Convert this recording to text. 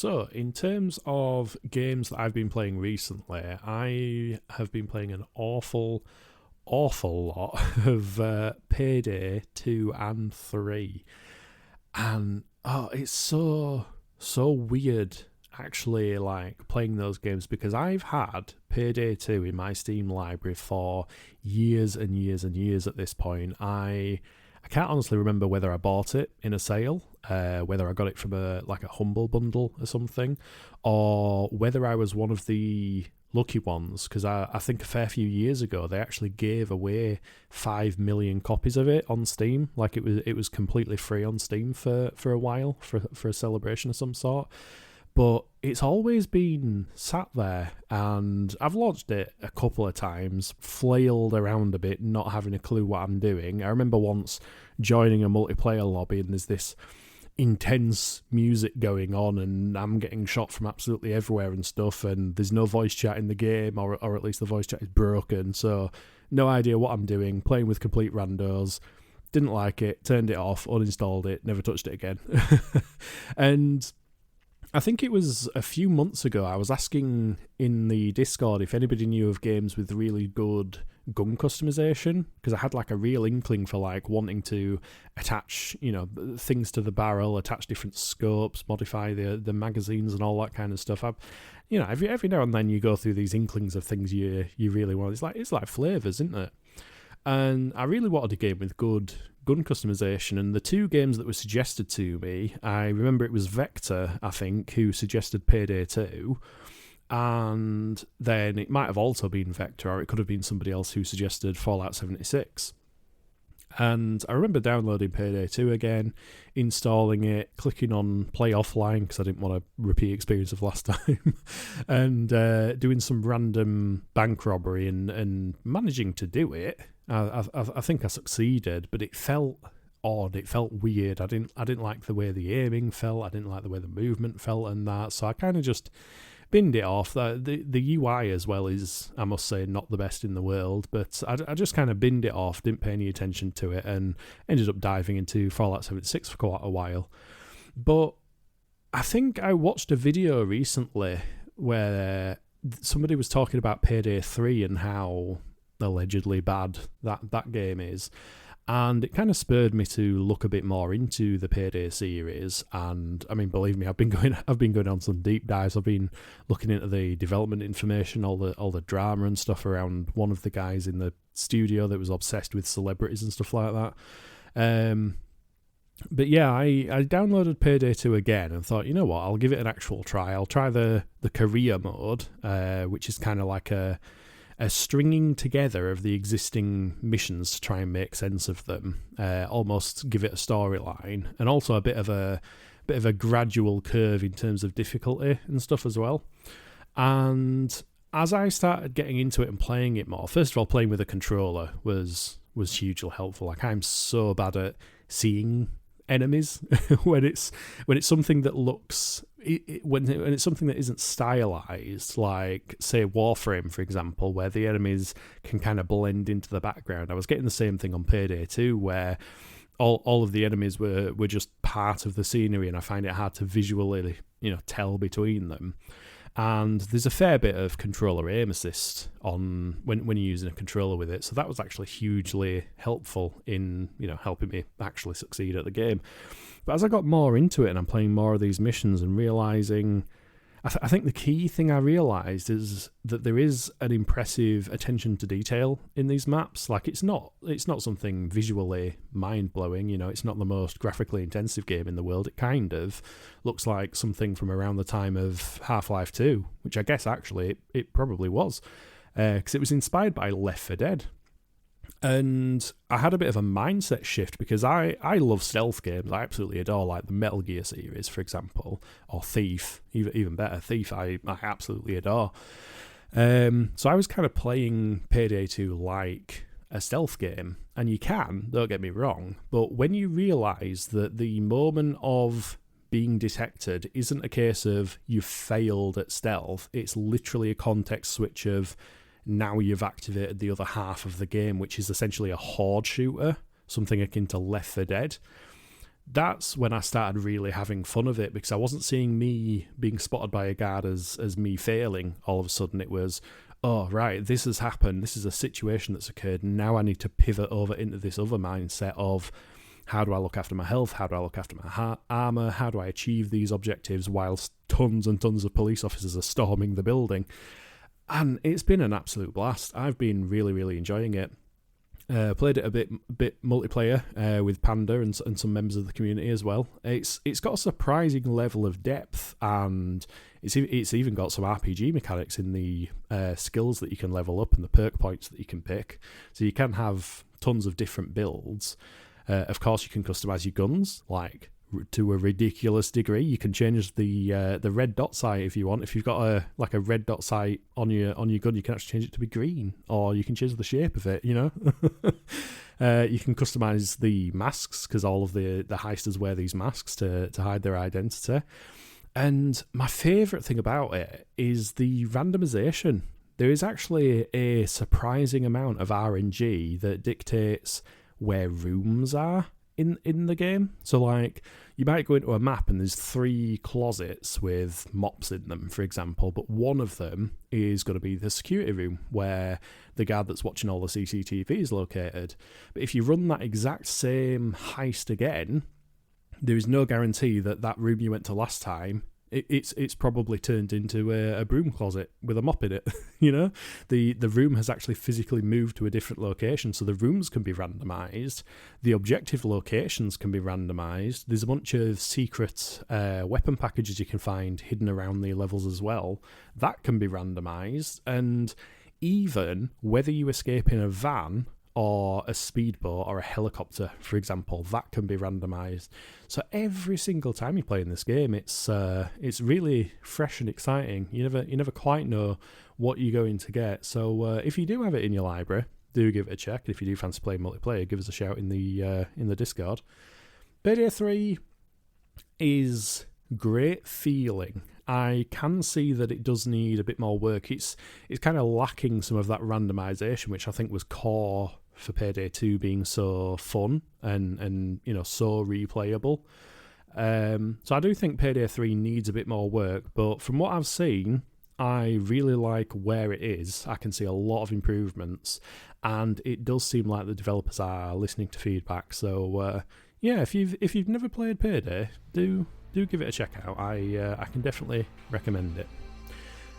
So, in terms of games that I've been playing recently, I have been playing an awful lot of Payday 2 and 3. And, it's so weird actually, like, playing those games because I've had Payday 2 in my Steam library for years and years and years at this point. I can't honestly remember whether I bought it in a sale, whether I got it from a humble bundle or something, or whether I was one of the lucky ones. Because I think a fair few years ago they actually gave away 5 million copies of it on Steam. Like it was completely free on Steam for a while for a celebration of some sort. But it's always been sat there, and I've launched it a couple of times, flailed around a bit, not having a clue what I'm doing. I remember once joining a multiplayer lobby, and there's this intense music going on, and I'm getting shot from absolutely everywhere and stuff, and there's no voice chat in the game, or at least the voice chat is broken, so no idea what I'm doing, playing with complete randos. Didn't like it, turned it off, uninstalled it, never touched it again. And I think it was a few months ago I was asking in the Discord if anybody knew of games with really good gun customization, because I had like a real inkling for like wanting to attach, things to the barrel, attach different scopes, modify the magazines and all that kind of stuff. Every now and then you go through these inklings of things you really want. It's like flavors, isn't it? And I really wanted a game with good gun customization, and the two games that were suggested to me, I remember it was Vector, I think, who suggested Payday 2, and then it might have also been Vector, or it could have been somebody else who suggested Fallout 76. And I remember downloading Payday 2 again, installing it, clicking on play offline because I didn't want to repeat experience of last time, and doing some random bank robbery and managing to do it. I think I succeeded, but it felt odd. It felt weird. I didn't like the way the aiming felt. I didn't like the way the movement felt and that. So I kind of just binned it off. The UI as well is, I must say, not the best in the world, but I just kind of binned it off, didn't pay any attention to it, and ended up diving into Fallout 76 for quite a while. But I think I watched a video recently where somebody was talking about Payday 3 and how allegedly bad that game is. And it kind of spurred me to look a bit more into the Payday series. And I mean, believe me, I've been going on some deep dives. I've been looking into the development information, all the drama and stuff around one of the guys in the studio that was obsessed with celebrities and stuff like that. But yeah, I downloaded Payday 2 again and thought, you know what, I'll give it an actual try. I'll try the career mode, which is kind of like a stringing together of the existing missions to try and make sense of them, almost give it a storyline, and also a bit of a gradual curve in terms of difficulty and stuff as well. And as I started getting into it and playing it more, first of all, playing with a controller was hugely helpful. Like, I'm so bad at seeing enemies when it's something that looks when it's something that isn't stylized, like say Warframe, for example, where the enemies can kind of blend into the background. I was getting the same thing on Payday 2, where all of the enemies were just part of the scenery, and I find it hard to visually tell between them. And there's a fair bit of controller aim assist on when you're using a controller with it, so that was actually hugely helpful in helping me actually succeed at the game. But as I got more into it and I'm playing more of these missions and realizing, I think the key thing I realized is that there is an impressive attention to detail in these maps. Like, it's not something visually mind-blowing, it's not the most graphically intensive game in the world. It kind of looks like something from around the time of Half-Life 2, which I guess actually it probably was, because it was inspired by Left 4 Dead. And I had a bit of a mindset shift because I love stealth games. I absolutely adore, like, the Metal Gear series, for example, or Thief, even better. Thief, I absolutely adore. So I was kind of playing Payday 2 like a stealth game, and you can, don't get me wrong, but when you realise that the moment of being detected isn't a case of you've failed at stealth, it's literally a context switch of now you've activated the other half of the game, which is essentially a horde shooter, something akin to Left 4 Dead. that's when I started really having fun of it, because I wasn't seeing me being spotted by a guard as me failing. All of a sudden it was, oh, right, this has happened. This is a situation that's occurred. Now I need to pivot over into this other mindset of, how do I look after my health? How do I look after my armour? How do I achieve these objectives whilst tons and tons of police officers are storming the building? And it's been an absolute blast. I've been really, really enjoying it. Played it a bit multiplayer with Panda and some members of the community as well. It's got a surprising level of depth, and it's even got some RPG mechanics in the skills that you can level up and the perk points that you can pick. So you can have tons of different builds. Of course, you can customize your guns, like, to a ridiculous degree. You can change the red dot sight if you want. If you've got a red dot sight on your gun, you can actually change it to be green, or you can change the shape of it. You know, you can customize the masks, because all of the heisters wear these masks to hide their identity. And my favourite thing about it is the randomization. There is actually a surprising amount of RNG that dictates where rooms are in the game. So, like, you might go into a map and there's 3 closets with mops in them, for example, but one of them is going to be the security room where the guard that's watching all the CCTV is located. But if you run that exact same heist again, there is no guarantee that that room you went to last time, it's probably turned into a broom closet with a mop in it. You know, the room has actually physically moved to a different location, so the rooms can be randomized. The objective locations can be randomized. There's a bunch of secret weapon packages you can find hidden around the levels as well. That can be randomized, and even whether you escape in a van or a speedboat or a helicopter, for example, that can be randomized. So every single time you play in this game, it's really fresh and exciting. You never quite know what you're going to get. So if you do have it in your library, do give it a check. If you do fancy playing multiplayer, give us a shout in the Discord. Payday 3 is great feeling. I can see that it does need a bit more work. It's kind of lacking some of that randomization, which I think was core for Payday 2 being so fun and you know, so replayable. So I do think Payday 3 needs a bit more work, but from what I've seen, I really like where it is. I can see a lot of improvements, and it does seem like the developers are listening to feedback. So yeah, if you've never played Payday, do give it a check out. I can definitely recommend it.